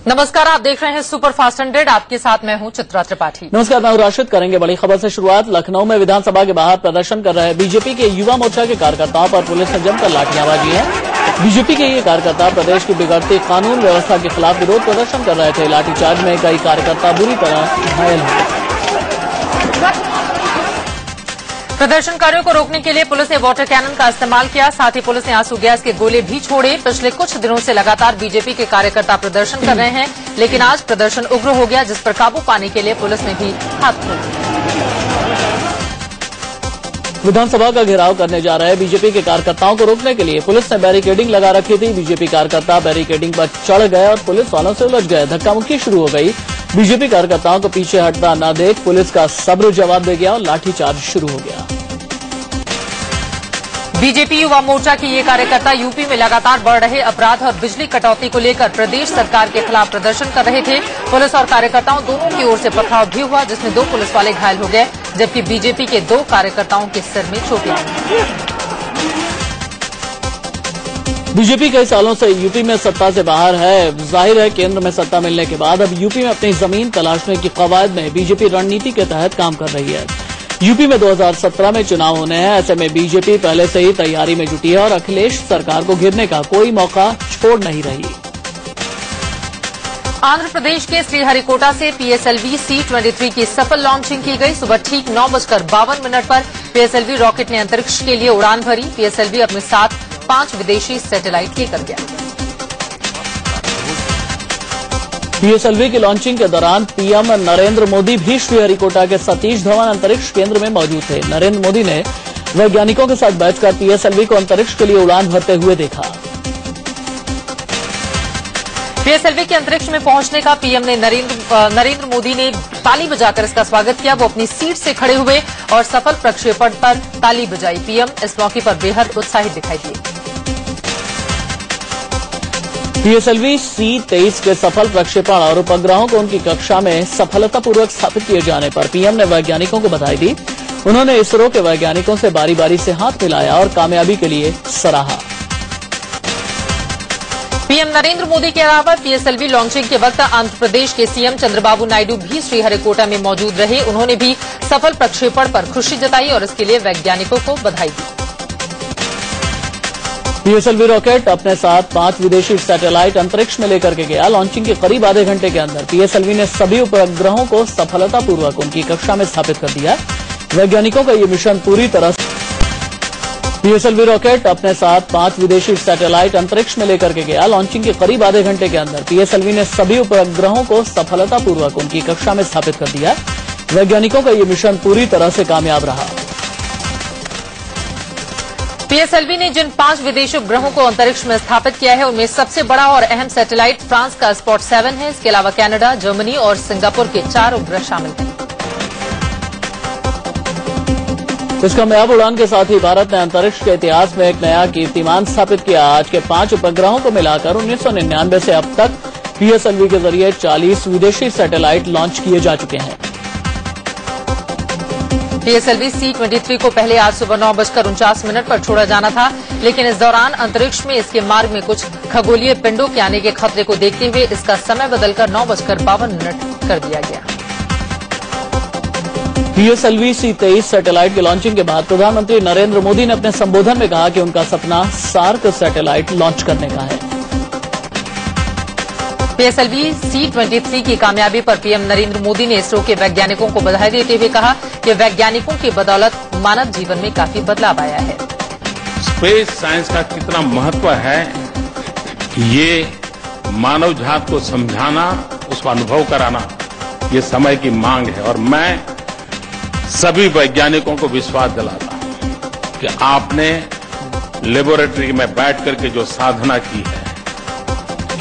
नमस्कार, आप देख रहे हैं सुपर फास्ट 100। आपके साथ मैं हूं चित्रा त्रिपाठी। नमस्कार, मैं हूं राशिद। करेंगे बड़ी खबर से शुरुआत। लखनऊ में विधानसभा के बाहर प्रदर्शन कर रहे बीजेपी के युवा मोर्चा के कार्यकर्ताओं पर पुलिस ने जमकर लाठियांबाजी है। बीजेपी के ये कार्यकर्ता प्रदेश की बिगड़ती कानून व्यवस्था के खिलाफ विरोध प्रदर्शन कर रहे थे। लाठीचार्ज में कई कार्यकर्ता बुरी तरह घायल हुए। प्रदर्शनकारियों को रोकने के लिए पुलिस ने वाटर कैनन का इस्तेमाल किया। साथ ही पुलिस ने आंसू गैस के गोले भी छोड़े। पिछले कुछ दिनों से लगातार बीजेपी के कार्यकर्ता प्रदर्शन कर रहे हैं, लेकिन आज प्रदर्शन उग्र हो गया, जिस पर काबू पाने के लिए पुलिस ने भी हाथ खोल दिए। विधानसभा का घेराव करने जा रहे बीजेपी के कार्यकर्ताओं को रोकने के लिए पुलिस ने बैरिकेडिंग लगा रखी थी। बीजेपी कार्यकर्ता बैरिकेडिंग पर चढ़ गए और पुलिस वालों से उलझ गए। धक्का मुक्की शुरू हो गई। बीजेपी कार्यकर्ताओं को पीछे हटना न देख पुलिस का सब्र जवाब दे गया और लाठीचार्ज शुरू हो गया। बीजेपी युवा मोर्चा के ये कार्यकर्ता यूपी में लगातार बढ़ रहे अपराध और बिजली कटौती को लेकर प्रदेश सरकार के खिलाफ प्रदर्शन कर रहे थे। पुलिस और कार्यकर्ताओं दोनों की ओर से पथराव भी हुआ, जिसमें 2 पुलिस वाले घायल हो गए, जबकि बीजेपी के 2 कार्यकर्ताओं के सिर में चोटें आई। बीजेपी कई सालों से यूपी में सत्ता से बाहर है। जाहिर है केंद्र में सत्ता मिलने के बाद अब यूपी में अपनी जमीन तलाशने की कवायद में बीजेपी रणनीति के तहत काम कर रही है। यूपी में 2017 में चुनाव होने हैं। ऐसे में बीजेपी पहले से ही तैयारी में जुटी है और अखिलेश सरकार को घेरने का कोई मौका छोड़ नहीं रही। आंध्र प्रदेश के श्रीहरिकोटा से PSLV C-23 की सफल लॉन्चिंग की गई। सुबह ठीक 9:52 पर PSLV रॉकेट ने अंतरिक्ष के लिए उड़ान भरी। PSLV अपने साथ 5 विदेशी सैटेलाइट लेकर गया। PSLV की लॉन्चिंग के दौरान पीएम नरेंद्र मोदी भी श्रीहरिकोटा के सतीश धवन अंतरिक्ष केंद्र में मौजूद थे। नरेंद्र मोदी ने वैज्ञानिकों के साथ बैठकर PSLV को अंतरिक्ष के लिए उड़ान भरते हुए देखा। PSLV के अंतरिक्ष में पहुंचने का पीएम ने नरेंद्र मोदी ने ताली बजाकर इसका स्वागत किया। वो अपनी सीट से खड़े हुए और सफल प्रक्षेपण पर ताली बजाई। पीएम इस मौके पर बेहद उत्साहित दिखाई दिए। PSLV C-23 के सफल प्रक्षेपण और उपग्रहों को उनकी कक्षा में सफलतापूर्वक स्थापित किए जाने पर पीएम ने वैज्ञानिकों को बधाई दी। उन्होंने इसरो के वैज्ञानिकों से बारी बारी से हाथ मिलाया और कामयाबी के लिए सराहा। पीएम नरेंद्र मोदी के अलावा PSLV लॉन्चिंग के वक्त आंध्र प्रदेश के सीएम चंद्रबाबू नायडू भी श्रीहरिकोटा में मौजूद रहे। उन्होंने भी सफल प्रक्षेपण पर खुशी जताई और इसके लिए वैज्ञानिकों को बधाई दी। PSLV रॉकेट अपने साथ 5 विदेशी सैटेलाइट अंतरिक्ष में लेकर के गया। लॉन्चिंग के करीब आधे घंटे के अंदर PSLV ने सभी उपग्रहों को सफलतापूर्वक उनकी कक्षा में स्थापित कर दिया। वैज्ञानिकों का ये मिशन पूरी तरह PSLV रॉकेट अपने साथ 5 विदेशी सैटेलाइट अंतरिक्ष में लेकर के गया। लॉन्चिंग के करीब आधे घंटे के अंदर PSLV ने सभी उपग्रहों को सफलतापूर्वक उनकी कक्षा में स्थापित कर दिया। वैज्ञानिकों का ये मिशन पूरी तरह से कामयाब रहा। PSLV ने जिन 5 विदेशी उपग्रहों को अंतरिक्ष में स्थापित किया है, उनमें सबसे बड़ा और अहम सैटेलाइट फ्रांस का स्पॉट 7 है। इसके अलावा कनाडा, जर्मनी और सिंगापुर के 4 उपग्रह शामिल हैं। इस कामयाब उड़ान के साथ ही भारत ने अंतरिक्ष के इतिहास में एक नया कीर्तिमान स्थापित किया। आज के 5 उपग्रहों को मिलाकर 1999 से अब तक PSLV के जरिए 40 विदेशी सैटेलाइट लॉन्च किए जा चुके हैं। PSLV C-23 को पहले आज सुबह 9:49 पर छोड़ा जाना था, लेकिन इस दौरान अंतरिक्ष में इसके मार्ग में कुछ खगोलीय पिंडों के आने के खतरे को देखते हुए इसका समय बदलकर 9:52 कर दिया गया। PSLV C-23 सैटेलाइट की लॉन्चिंग के बाद प्रधानमंत्री नरेंद्र मोदी ने अपने संबोधन में कहा कि उनका सपना सार्क सैटेलाइट लॉन्च करने का है। PSLV C-23 की कामयाबी पर पीएम नरेंद्र मोदी ने इसरो के वैज्ञानिकों को बधाई देते हुए कहा कि वैज्ञानिकों की बदौलत मानव जीवन में काफी बदलाव आया है। स्पेस साइंस का कितना महत्व है, ये मानव जात को समझाना, उसका अनुभव कराना, ये समय की मांग है। और मैं सभी वैज्ञानिकों को विश्वास दिलाता हूं कि आपने लेबोरेटरी में बैठ करके जो साधना की है,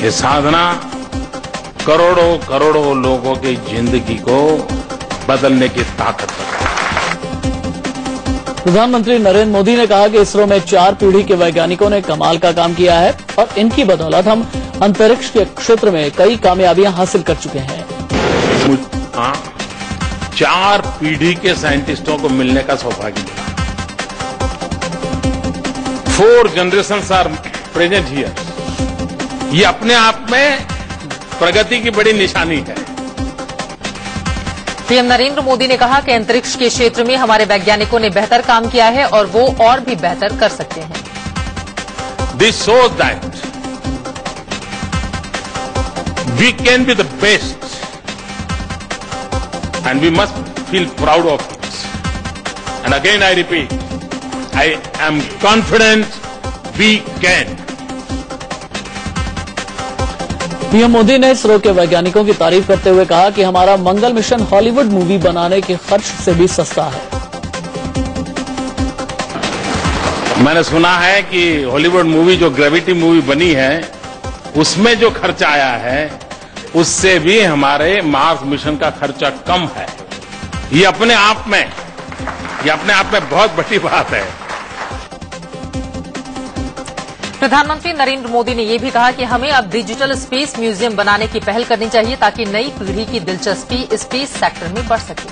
ये साधना करोड़ों करोड़ों लोगों की जिंदगी को बदलने की ताकत है। प्रधानमंत्री नरेंद्र मोदी ने कहा कि इसरो में 4 पीढ़ी के वैज्ञानिकों ने कमाल का काम किया है और इनकी बदौलत हम अंतरिक्ष के क्षेत्र में कई कामयाबियां हासिल कर चुके हैं। 4 पीढ़ी के साइंटिस्टों को मिलने का सौभाग्य मिला। 4 generations आर प्रेजेंट हियर। ये अपने आप में प्रगति की बड़ी निशानी है। पीएम नरेंद्र मोदी ने कहा कि अंतरिक्ष के क्षेत्र में हमारे वैज्ञानिकों ने बेहतर काम किया है और वो और भी बेहतर कर सकते हैं। This shows that we can be the best and we must feel proud of it. And again I repeat, I am confident we can. PM Modi ने इसरो के वैज्ञानिकों की तारीफ करते हुए कहा कि हमारा मंगल मिशन हॉलीवुड मूवी बनाने के खर्च से भी सस्ता है। मैंने सुना है कि हॉलीवुड मूवी जो ग्रेविटी मूवी बनी है उसमें जो खर्चा आया है उससे भी हमारे मार्स मिशन का खर्चा कम है। ये अपने आप में बहुत बड़ी बात है। प्रधानमंत्री नरेंद्र मोदी ने यह भी कहा कि हमें अब डिजिटल स्पेस म्यूजियम बनाने की पहल करनी चाहिए ताकि नई पीढ़ी की दिलचस्पी स्पेस सेक्टर में बढ़ सके।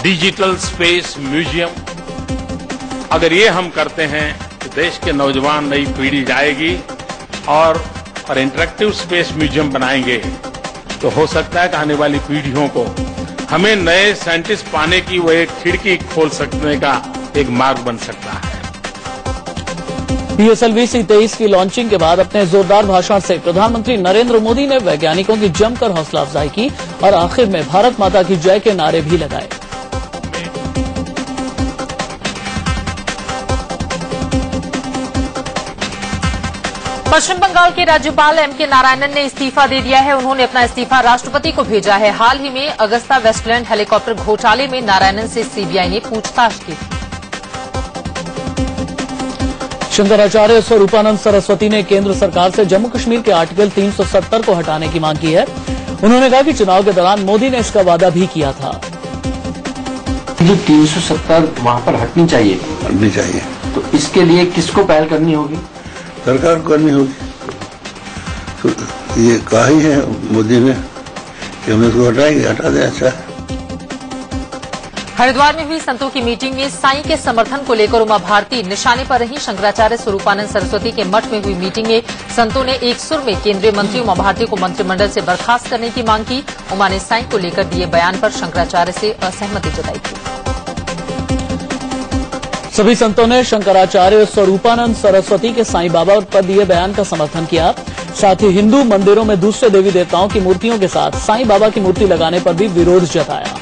डिजिटल स्पेस म्यूजियम अगर ये हम करते हैं तो देश के नौजवान नई पीढ़ी जाएगी और इंटरेक्टिव स्पेस म्यूजियम बनाएंगे तो हो सकता है कि आने वाली पीढ़ियों को हमें नए साइंटिस्ट पाने की वो एक खिड़की खोल सकने का एक मार्ग बन सकता है। PSLV C-23 की लॉन्चिंग के बाद अपने जोरदार भाषण से प्रधानमंत्री नरेंद्र मोदी ने वैज्ञानिकों की जमकर हौसला अफजाई की और आखिर में भारत माता की जय के नारे भी लगाए। पश्चिम बंगाल के राज्यपाल M.K. नारायणन ने इस्तीफा दे दिया है। उन्होंने अपना इस्तीफा राष्ट्रपति को भेजा है। हाल ही में अगस्ता वेस्टलैंड हेलीकॉप्टर घोटाले में नारायणन से CBI ने पूछताछ की थी। शंकराचार्य स्वरूपानंद सरस्वती ने केंद्र सरकार से जम्मू कश्मीर के आर्टिकल 370 को हटाने की मांग की है। उन्होंने कहा कि चुनाव के दौरान मोदी ने इसका वादा भी किया था। जो 370 वहां पर हटनी चाहिए तो इसके लिए किसको पहल करनी होगी? सरकार को करनी होगी। तो ये कहा ही है मोदी ने कि हम इसको हटाएंगे, हटा दें। अच्छा, हरिद्वार में हुई संतों की मीटिंग में साईं के समर्थन को लेकर उमा भारती निशाने पर रही। शंकराचार्य स्वरूपानंद सरस्वती के मठ में हुई मीटिंग में संतों ने एक सुर में केंद्रीय मंत्री उमा भारती को मंत्रिमंडल से बर्खास्त करने की मांग की। उमा ने साईं को लेकर दिए बयान पर शंकराचार्य से असहमति जताई थी। सभी संतों ने शंकराचार्य स्वरूपानंद सरस्वती के साईं बाबा पर दिए बयान का समर्थन किया। साथ ही हिंदू मंदिरों में दूसरे देवी देवताओं की मूर्तियों के साथ साईं बाबा की मूर्ति लगाने पर भी विरोध जताया।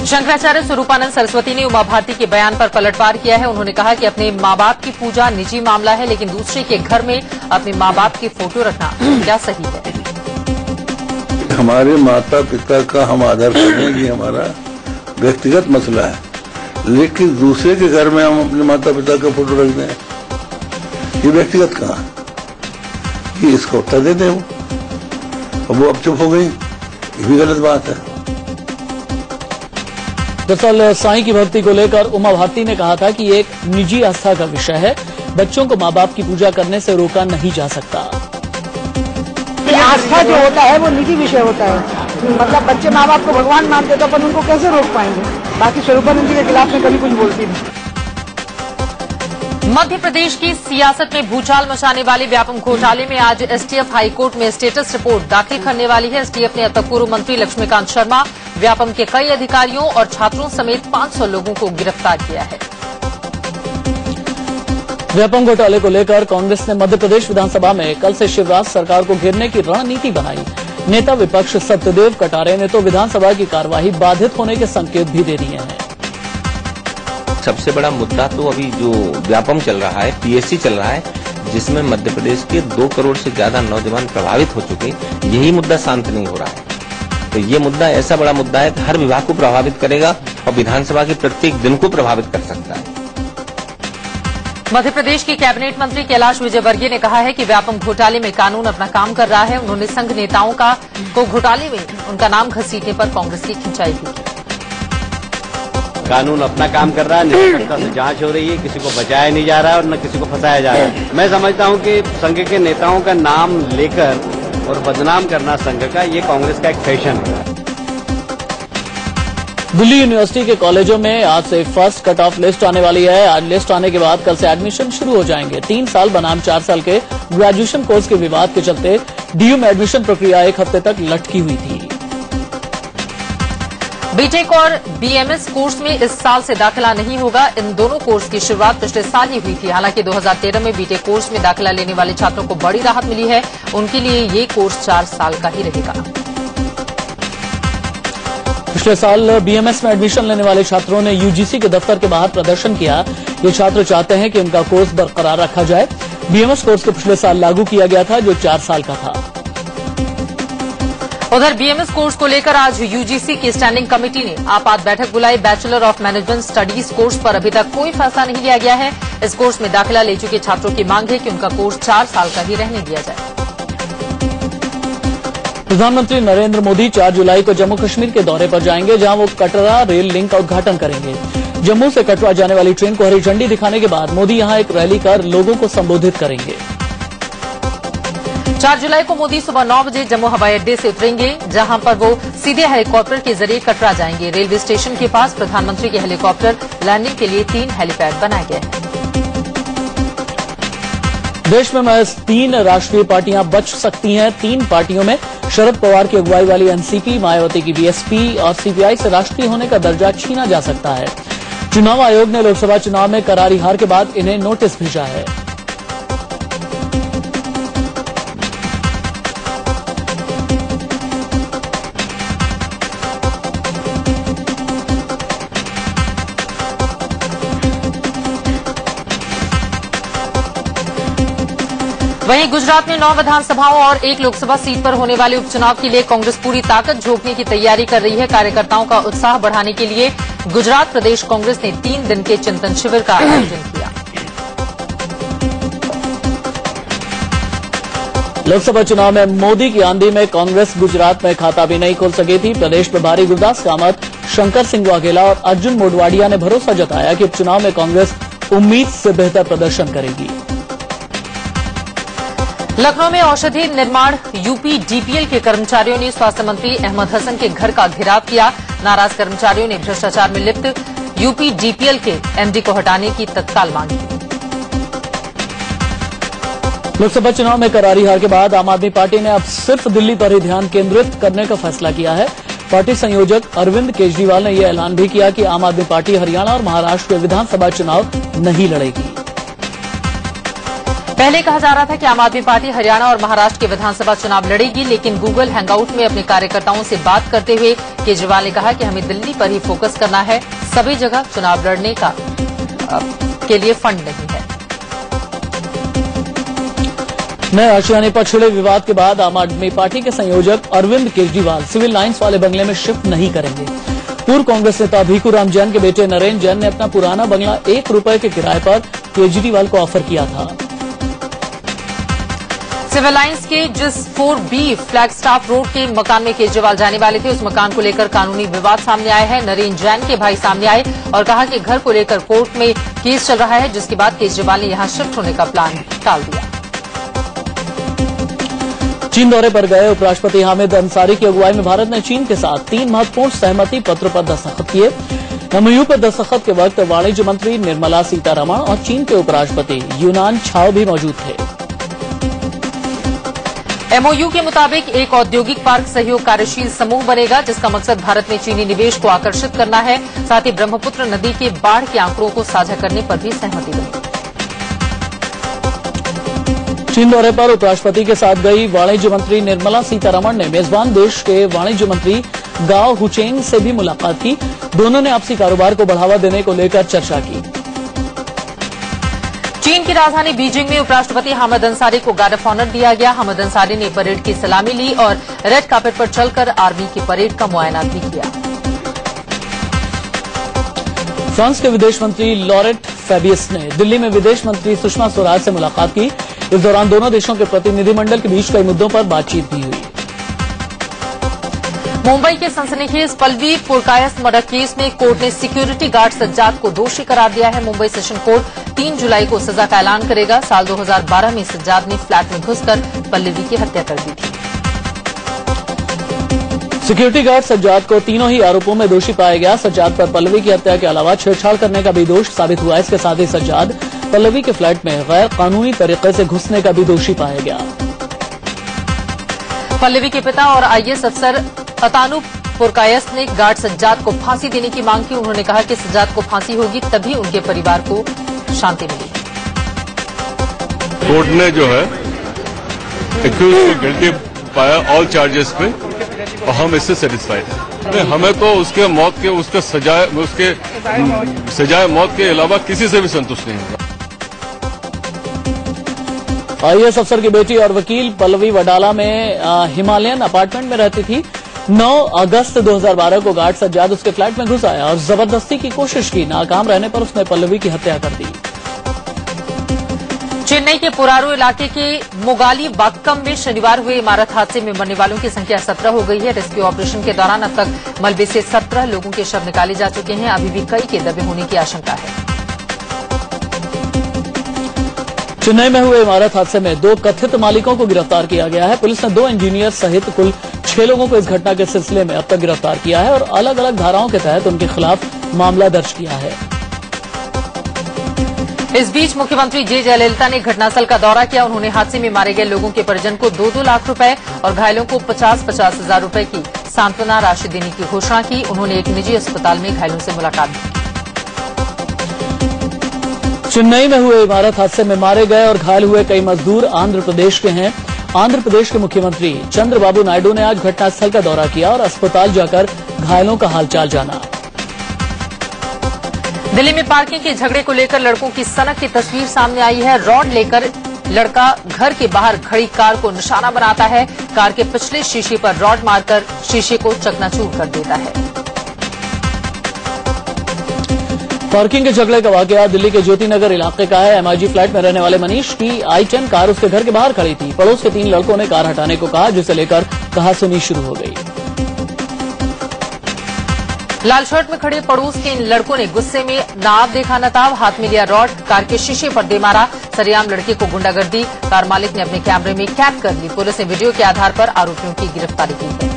शंकराचार्य स्वरूपानंद सरस्वती ने उमा भारती के बयान पर पलटवार किया है। उन्होंने कहा कि अपने माँ बाप की पूजा निजी मामला है, लेकिन दूसरे के घर में अपने माँ बाप की फोटो रखना क्या सही है? हमारे माता पिता का हम आदर करें, ये हमारा व्यक्तिगत मसला है, लेकिन दूसरे के घर में हम अपने माता पिता का फोटो रख दें, ये व्यक्तिगत कहाँ? ये इसको उत्तर दे दें वो अब चुप हो गई, ये भी गलत बात है। दरअसल साईं की भक्ति को लेकर उमा भारती ने कहा था कि ये एक निजी आस्था का विषय है, बच्चों को माँ बाप की पूजा करने से रोका नहीं जा सकता। आस्था जो होता है वो निजी विषय होता है, मतलब बच्चे माँ बाप को भगवान मानते तो अपन उनको कैसे रोक पाएंगे? बाकी स्वरूपानंद जी के खिलाफ में कभी कुछ बोलती नहीं। मध्य प्रदेश की सियासत में भूचाल मचाने वाले व्यापम घोटाले में आज एसटीएफ हाईकोर्ट में स्टेटस रिपोर्ट दाखिल करने वाली है। एसटीएफ ने अब तक पूर्व मंत्री लक्ष्मीकांत शर्मा, व्यापम के कई अधिकारियों और छात्रों समेत 500 लोगों को गिरफ्तार किया है। व्यापम घोटाले को लेकर कांग्रेस ने मध्य प्रदेश विधानसभा में कल से शिवराज सरकार को घेरने की रणनीति बनाई। नेता विपक्ष सत्यदेव कटारे ने तो विधानसभा की कार्यवाही बाधित होने के संकेत भी दे दिए हैं। सबसे बड़ा मुद्दा तो अभी जो व्यापम चल रहा है, पीएससी चल रहा है, जिसमें मध्य प्रदेश के 2 करोड़ से ज्यादा नौजवान प्रभावित हो चुके, यही मुद्दा शांत नहीं हो रहा है। तो ये मुद्दा ऐसा बड़ा मुद्दा है कि हर विभाग को प्रभावित करेगा और विधानसभा के प्रत्येक दिन को प्रभावित कर सकता है। मध्य प्रदेश के कैबिनेट मंत्री कैलाश विजयवर्गीय ने कहा है कि व्यापम घोटाले में कानून अपना काम कर रहा है। उन्होंने संघ नेताओं को घोटाले में उनका नाम घसीटने पर कांग्रेस की खिंचाई की। कानून अपना काम कर रहा है, निष्पक्षता से जांच हो रही है, किसी को बचाया नहीं जा रहा है और न किसी को फंसाया जा रहा है। मैं समझता हूं कि संघ के नेताओं का नाम लेकर और बदनाम करना संघ का, ये कांग्रेस का एक फैशन है। दिल्ली यूनिवर्सिटी के कॉलेजों में आज से फर्स्ट कट ऑफ लिस्ट आने वाली है। आज लिस्ट आने के बाद कल से एडमिशन शुरू हो जाएंगे। 3 साल बनाम 4 साल के ग्रेजुएशन कोर्स के विवाद के चलते डीयू में एडमिशन प्रक्रिया 1 हफ्ते तक लटकी हुई थी। बीटेक और बीएमएस कोर्स में इस साल से दाखिला नहीं होगा। इन दोनों कोर्स की शुरुआत पिछले साल ही हुई थी। हालांकि 2013 में बीटेक कोर्स में दाखिला लेने वाले छात्रों को बड़ी राहत मिली है। उनके लिए ये कोर्स 4 साल का ही रहेगा। पिछले साल बीएमएस में एडमिशन लेने वाले छात्रों ने यूजीसी के दफ्तर के बाहर प्रदर्शन किया। ये छात्र चाहते हैं कि उनका कोर्स बरकरार रखा जाए। बीएमएस कोर्स को पिछले साल लागू किया गया था, जो 4 साल का था। उधर बीएमएस कोर्स को लेकर आज यूजीसी की स्टैंडिंग कमेटी ने आपात बैठक बुलाई। Bachelor of management studies course पर अभी तक कोई फैसला नहीं लिया गया है। इस कोर्स में दाखिला ले चुके छात्रों की मांग है कि उनका कोर्स 4 साल का ही रहने दिया जाए। प्रधानमंत्री नरेंद्र मोदी 4 जुलाई को जम्मू कश्मीर के दौरे पर जाएंगे, जहां वो कटरा रेल लिंक का उद्घाटन करेंगे। जम्मू से कटरा जाने वाली ट्रेन को हरी झंडी दिखाने के बाद मोदी यहां एक रैली कर लोगों को संबोधित करेंगे। 4 जुलाई को मोदी सुबह 9 बजे जम्मू हवाई अड्डे से उतरेंगे, जहां पर वो सीधे हेलीकॉप्टर के जरिए कटरा जाएंगे। रेलवे स्टेशन के पास प्रधानमंत्री के हेलीकॉप्टर लैंडिंग के लिए 3 हेलीपैड बनाए गए हैं। देश में महज 3 राष्ट्रीय पार्टियां बच सकती हैं। 3 पार्टियों में शरद पवार की अगुवाई वाली एनसीपी, मायावती की बीएसपी और सीपीआई से राष्ट्रीय होने का दर्जा छीना जा सकता है। चुनाव आयोग ने लोकसभा चुनाव में करारी हार के बाद इन्हें नोटिस भेजा है। वहीं गुजरात में 9 विधानसभाओं और 1 लोकसभा सीट पर होने वाले उपचुनाव के लिए कांग्रेस पूरी ताकत झोंकने की तैयारी कर रही है। कार्यकर्ताओं का उत्साह बढ़ाने के लिए गुजरात प्रदेश कांग्रेस ने 3 दिन के चिंतन शिविर का आयोजन किया। लोकसभा चुनाव में मोदी की आंधी में कांग्रेस गुजरात में खाता भी नहीं खोल सकी थी। प्रदेश प्रभारी गुरदास कामत, शंकर सिंह वाघेला और अर्जुन मोढवाडिया ने भरोसा जताया कि उपचुनाव में कांग्रेस उम्मीद से बेहतर प्रदर्शन करेगी। लखनऊ में औषधि निर्माण यूपी डीपीएल के कर्मचारियों ने स्वास्थ्य मंत्री अहमद हसन के घर का घेराव किया। नाराज कर्मचारियों ने भ्रष्टाचार में लिप्त यूपी डीपीएल के एमडी को हटाने की तत्काल मांग की। लोकसभा चुनाव में करारी हार के बाद आम आदमी पार्टी ने अब सिर्फ दिल्ली पर ही ध्यान केंद्रित करने का फैसला किया है। पार्टी संयोजक अरविंद केजरीवाल ने यह ऐलान भी किया कि आम आदमी पार्टी हरियाणा और महाराष्ट्र के विधानसभा चुनाव नहीं लड़ेगी। पहले कहा जा रहा था कि आम आदमी पार्टी हरियाणा और महाराष्ट्र के विधानसभा चुनाव लड़ेगी, लेकिन गूगल हैंगआउट में अपने कार्यकर्ताओं से बात करते हुए केजरीवाल ने कहा कि हमें दिल्ली पर ही फोकस करना है। सभी जगह चुनाव लड़ने के लिए फंड नहीं है। नए आशियाने पर छिड़े विवाद के बाद आम आदमी पार्टी के संयोजक अरविंद केजरीवाल सिविल लाइन्स वाले बंगले में शिफ्ट नहीं करेंगे। पूर्व कांग्रेस नेता भीखूराम जैन के बेटे नरेंद्र जैन ने अपना पुराना बंगला 1 रुपए के किराए पर केजरीवाल को ऑफर किया था। सिविल लाइन्स के जिस 4B फ्लैगस्टाफ रोड के मकान में केजरीवाल जाने वाले थे, उस मकान को लेकर कानूनी विवाद सामने आया है। नरेंद्र जैन के भाई सामने आए और कहा कि घर को लेकर कोर्ट में केस चल रहा है, जिसके बाद केजरीवाल ने यहां शिफ्ट होने का प्लान टाल दिया। चीन दौरे पर गए उपराष्ट्रपति हामिद अंसारी की अगुवाई में भारत ने चीन के साथ 3 महत्वपूर्ण सहमति पत्र पर दस्तखत किए। एमओयू पर दस्तखत के वक्त वाणिज्य मंत्री निर्मला सीतारमण और चीन के उपराष्ट्रपति यूनान छाओ भी मौजूद थे। एमओयू के मुताबिक एक औद्योगिक पार्क सहयोग कार्यशील समूह बनेगा, जिसका मकसद भारत में चीनी निवेश को आकर्षित करना है। साथ ही ब्रह्मपुत्र नदी के बाढ़ के आंकड़ों को साझा करने पर भी सहमति बनी। चीन दौरे पर उपराष्ट्रपति के साथ गई वाणिज्य मंत्री निर्मला सीतारमण ने मेजबान देश के वाणिज्य मंत्री गाओ हुचेंग से भी मुलाकात की। दोनों ने आपसी कारोबार को बढ़ावा देने को लेकर चर्चा की। चीन की राजधानी बीजिंग में उपराष्ट्रपति हामिद अंसारी को गार्ड ऑफ ऑनर दिया गया। हामिद अंसारी ने परेड की सलामी ली और रेड कार्पेट पर चलकर आर्मी की परेड का मुआयना भी किया। फ्रांस के विदेश मंत्री लॉरेट फैबियस ने दिल्ली में विदेश मंत्री सुषमा स्वराज से मुलाकात की। इस दौरान दोनों देशों के प्रतिनिधिमंडल के बीच कई मुद्दों पर बातचीत भी हुई। मुंबई के सनसनीखेज पल्लवी पुरकायस मर्डर केस में कोर्ट ने सिक्योरिटी गार्ड सज्जाद को दोषी करार दिया है। मुंबई सेशन कोर्ट 3 जुलाई को सजा का ऐलान करेगा। साल 2012 में सज्जाद ने फ्लैट में घुसकर पल्लवी की हत्या कर दी थी। सिक्योरिटी गार्ड सज्जाद को तीनों ही आरोपों में दोषी पाया गया। सज्जाद पर पल्लवी की हत्या के अलावा छेड़छाड़ करने का भी दोष साबित हुआ। इसके साथ ही सज्जाद पल्लवी के फ्लैट में गैर कानूनी तरीके से घुसने का भी दोषी पाया गया। पल्लवी के पिता और आईएएस अफसर अतानुप पुरकायस ने गार्ड सज्जाद को फांसी देने की मांग की। उन्होंने कहा कि सज्जाद को फांसी होगी तभी उनके परिवार को शांति मिलेगी। कोर्ट ने जो है एक्यूज को गिल्टी पाया ऑल चार्जेस पे और हम इससे सेटिस्फाइड हैं। हमें तो उसके मौत के उसके सजाए मौत के अलावा किसी से भी संतुष्ट नहीं होगा। आईएएस अफसर की बेटी और वकील पल्लवी वडाला में हिमालयन अपार्टमेंट में रहती थी। 9 अगस्त 2012 को गार्ड सज्जाद उसके फ्लैट में घुस आया और जबरदस्ती की कोशिश की। नाकाम रहने पर उसने पल्लवी की हत्या कर दी। चेन्नई के पुरारू इलाके के मोगाली बाक्कम में शनिवार हुए इमारत हादसे में मरने वालों की संख्या 17 हो गई है। रेस्क्यू ऑपरेशन के दौरान अब तक मलबे से 17 लोगों के शव निकाले जा चुके हैं। अभी भी कई के दबे होने की आशंका है। चेन्नई में हुए इमारत हादसे में 2 कथित मालिकों को गिरफ्तार किया गया है। पुलिस ने 2 इंजीनियर सहित कुल 6 लोगों को इस घटना के सिलसिले में अब तक गिरफ्तार किया है और अलग अलग धाराओं के तहत उनके खिलाफ मामला दर्ज किया है। इस बीच मुख्यमंत्री जे जयललिता ने घटनास्थल का दौरा किया। उन्होंने हादसे में मारे गए लोगों के परिजन को 2-2 लाख रुपए और घायलों को 50-50 हजार रुपए की सांत्वना राशि देने की घोषणा की। उन्होंने एक निजी अस्पताल में घायलों से मुलाकात की। चेन्नई में हुए इमारत हादसे में मारे गए और घायल हुए कई मजदूर आंध्र प्रदेश के हैं। आंध्र प्रदेश के मुख्यमंत्री चंद्रबाबू नायडू ने आज घटनास्थल का दौरा किया और अस्पताल जाकर घायलों का हालचाल जाना। दिल्ली में पार्किंग के झगड़े को लेकर लड़कों की सनक की तस्वीर सामने आई है। रॉड लेकर लड़का घर के बाहर खड़ी कार को निशाना बनाता है। कार के पिछले शीशे पर रॉड मारकर शीशे को चकनाचूर कर देता है। पार्किंग के झगड़े का वाकया दिल्ली के ज्योति नगर इलाके का है। एमआईजी फ्लैट में रहने वाले मनीष की i10 कार उसके घर के बाहर खड़ी थी। पड़ोस के 3 लड़कों ने कार हटाने को कहा, जिसे लेकर कहासुनी शुरू हो गई। लाल शर्ट में खड़े पड़ोस के इन लड़कों ने गुस्से में नाव देखा नताब, हाथ में लिया रॉड, कार के शीशे पर दे मारा। सरेआम लड़के को गुंडागर्दी कार मालिक ने अपने कैमरे में कैद कर ली। पुलिस ने वीडियो के आधार पर आरोपियों की गिरफ्तारी की है।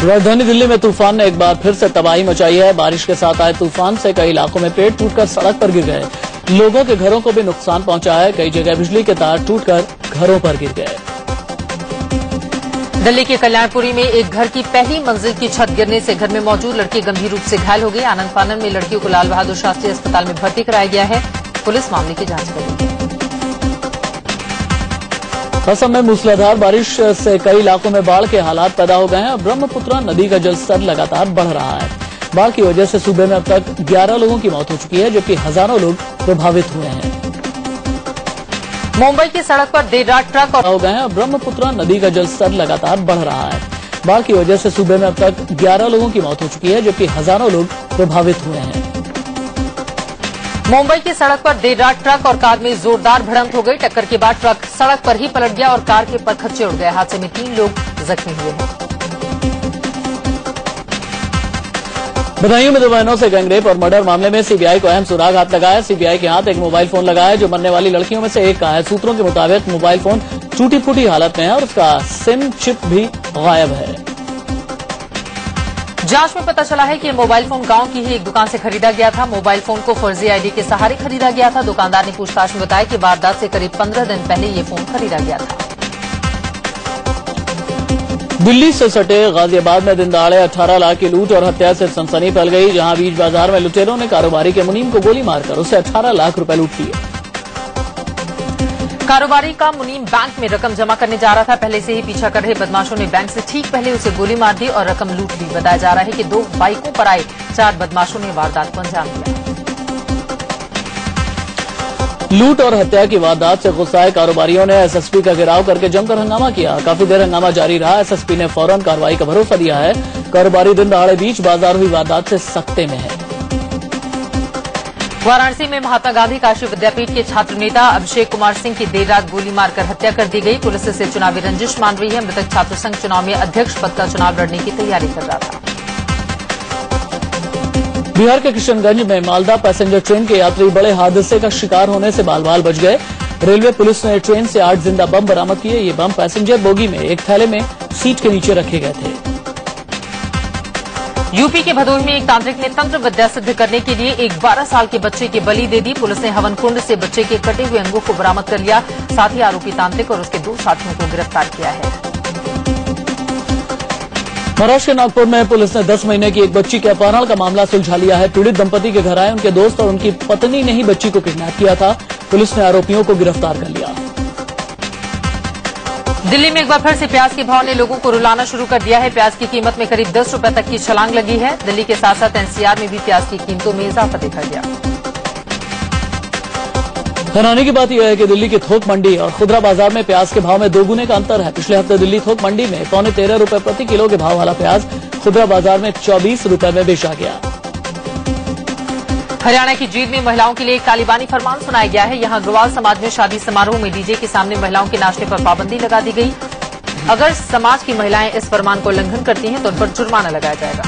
राजधानी दिल्ली में तूफान ने एक बार फिर से तबाही मचाई है। बारिश के साथ आए तूफान से कई इलाकों में पेड़ टूटकर सड़क पर गिर गए। लोगों के घरों को भी नुकसान पहुंचा है। कई जगह बिजली के तार टूटकर घरों पर गिर गए। दिल्ली के कल्याणपुरी में एक घर की पहली मंजिल की छत गिरने से घर में मौजूद लड़की गंभीर रूप से घायल हो गई। आनंद फानन में लड़कियों को लाल बहादुर शास्त्री अस्पताल में भर्ती कराया गया है। पुलिस मामले की जांच कर रही है। असम में मूसलाधार बारिश से कई इलाकों में बाढ़ के हालात पैदा हो गए हैं और ब्रह्मपुत्र नदी का जलस्तर लगातार बढ़ रहा है। बाढ़ की वजह से सूबे में अब तक 11 लोगों की मौत हो चुकी है, जबकि हजारों लोग प्रभावित हुए हैं। मुंबई की सड़क पर देर रात ट्रक हो गए हैं और ब्रह्मपुत्र नदी का जलस्तर लगातार बढ़ रहा है। बाढ़ की वजह से सूबे में अब तक 11 लोगों की मौत हो चुकी है, जबकि हजारों लोग प्रभावित हुए हैं। मुंबई की सड़क पर देर रात ट्रक और कार में जोरदार भिड़ंत हो गई। टक्कर के बाद ट्रक सड़क पर ही पलट गया और कार के परखच्चे उड़ गए। हादसे में 3 लोग जख्मी हुए हैं। बदायूं में 2 बहनों से गैंगरेप और मर्डर मामले में सीबीआई को अहम सुराग हाथ लगाया। सीबीआई के हाथ एक मोबाइल फोन लगा है जो मरने वाली लड़कियों में से एक का है। सूत्रों के मुताबिक मोबाइल फोन टूटी फूटी हालत में है और उसका सिम चिप भी गायब है। जांच में पता चला है कि मोबाइल फोन गांव की ही एक दुकान से खरीदा गया था। मोबाइल फोन को फर्जी आईडी के सहारे खरीदा गया था। दुकानदार ने पूछताछ में बताया कि वारदात से करीब 15 दिन पहले ये फोन खरीदा गया था। दिल्ली से सटे गाजियाबाद में दिन दहाड़े 18 लाख की लूट और हत्या से सनसनी फैल गई, जहां बीच बाजार में लुटेरों ने कारोबारी के मुनीम को गोली मारकर उसे 18 लाख रुपए लूट लिए। कारोबारी का मुनीम बैंक में रकम जमा करने जा रहा था। पहले से ही पीछा कर रहे बदमाशों ने बैंक से ठीक पहले उसे गोली मार दी और रकम लूट ली। बताया जा रहा है कि 2 बाइकों पर आए 4 बदमाशों ने वारदात को अंजाम दिया। लूट और हत्या की वारदात से गुस्साए कारोबारियों ने एसएसपी का घेराव करके जमकर हंगामा किया। काफी देर हंगामा जारी रहा। एसएसपी ने फौरन कार्रवाई का भरोसा दिया है। कारोबारी दिन दहाड़े बीच बाजार हुई वारदात से सख्ते में है। वाराणसी में महात्मा गांधी काशी विद्यापीठ के छात्र नेता अभिषेक कुमार सिंह की देर रात गोली मारकर हत्या कर दी गई। पुलिस इसे चुनावी रंजिश मान रही है। मृतक छात्र संघ चुनाव में अध्यक्ष पद का चुनाव लड़ने की तैयारी कर रहा था। बिहार के किशनगंज में मालदा पैसेंजर ट्रेन के यात्री बड़े हादसे का शिकार होने से बाल बाल बच गए। रेलवे पुलिस ने ट्रेन से 8 जिंदा बम बरामद किए। ये बम पैसेंजर बोगी में एक थैले में सीट के नीचे रखे गए थे। यूपी के भदोही में एक तांत्रिक ने तंत्र विद्या सिद्ध करने के लिए एक 12 साल के बच्चे की बलि दे दी। पुलिस ने हवन कुंड से बच्चे के कटे हुए अंगों को बरामद कर लिया। साथ ही आरोपी तांत्रिक और उसके 2 साथियों को गिरफ्तार किया है। महाराष्ट्र के नागपुर में पुलिस ने 10 महीने की एक बच्ची के अपहरण का मामला सुलझा लिया है। पीड़ित दंपति के घर आए उनके दोस्त और उनकी पत्नी ने ही बच्ची को किडनैप किया था। पुलिस ने आरोपियों को गिरफ्तार कर लिया। दिल्ली में एक बार फिर से प्याज के भाव ने लोगों को रुलाना शुरू कर दिया है। प्याज की कीमत में करीब 10 रुपए तक की छलांग लगी है। दिल्ली के साथ साथ एनसीआर में भी प्याज की कीमतों में इजाफा देखा गया। हैरानी की बात यह है कि दिल्ली की थोक मंडी और खुदरा बाजार में प्याज के भाव में 2 गुने का अंतर है। पिछले हफ्ते दिल्ली थोक मंडी में 13.25 रुपए प्रति किलो के भाव वाला प्याज खुदरा बाजार में 24 रुपए में बेचा गया। हरियाणा की जींद में महिलाओं के लिए एक तालिबानी फरमान सुनाया गया है। यहां अग्रवाल समाज में शादी समारोह में डीजे के सामने महिलाओं के नाचने पर पाबंदी लगा दी गई। अगर समाज की महिलाएं इस फरमान को उल्लंघन करती हैं तो उन पर जुर्माना लगाया जाएगा।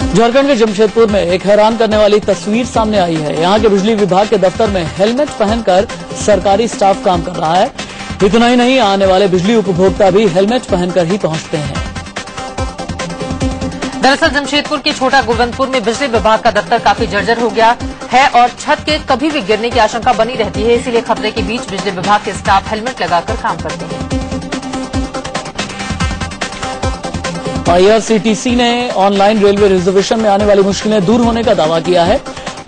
झारखंड के जमशेदपुर में एक हैरान करने वाली तस्वीर सामने आई है। यहां के बिजली विभाग के दफ्तर में हेलमेट पहनकर सरकारी स्टाफ काम कर रहा है। इतना ही नहीं, आने वाले बिजली उपभोक्ता भी हेलमेट पहनकर ही पहुंचते हैं। दरअसल जमशेदपुर के छोटा गोविंदपुर में बिजली विभाग का दफ्तर काफी जर्जर हो गया है और छत के कभी भी गिरने की आशंका बनी रहती है। इसीलिए खतरे के बीच बिजली विभाग के स्टाफ हेलमेट लगाकर काम करते हैं। आईआरसीटीसी ने ऑनलाइन रेलवे रिजर्वेशन में आने वाली मुश्किलें दूर होने का दावा किया है।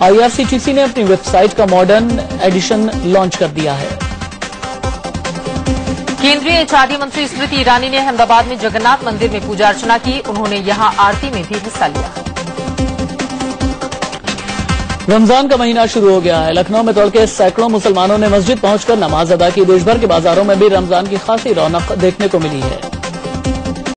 आईआरसीटीसी ने अपनी वेबसाइट का मॉडर्न एडिशन लॉन्च कर दिया है। केंद्रीय एचआरडी मंत्री स्मृति ईरानी ने अहमदाबाद में जगन्नाथ मंदिर में पूजा अर्चना की। उन्होंने यहां आरती में भी हिस्सा लिया। रमजान का महीना शुरू हो गया है। लखनऊ में तड़के सैकड़ों मुसलमानों ने मस्जिद पहुंचकर नमाज अदा की। देश भर के बाजारों में भी रमजान की खासी रौनक देखने को मिली है।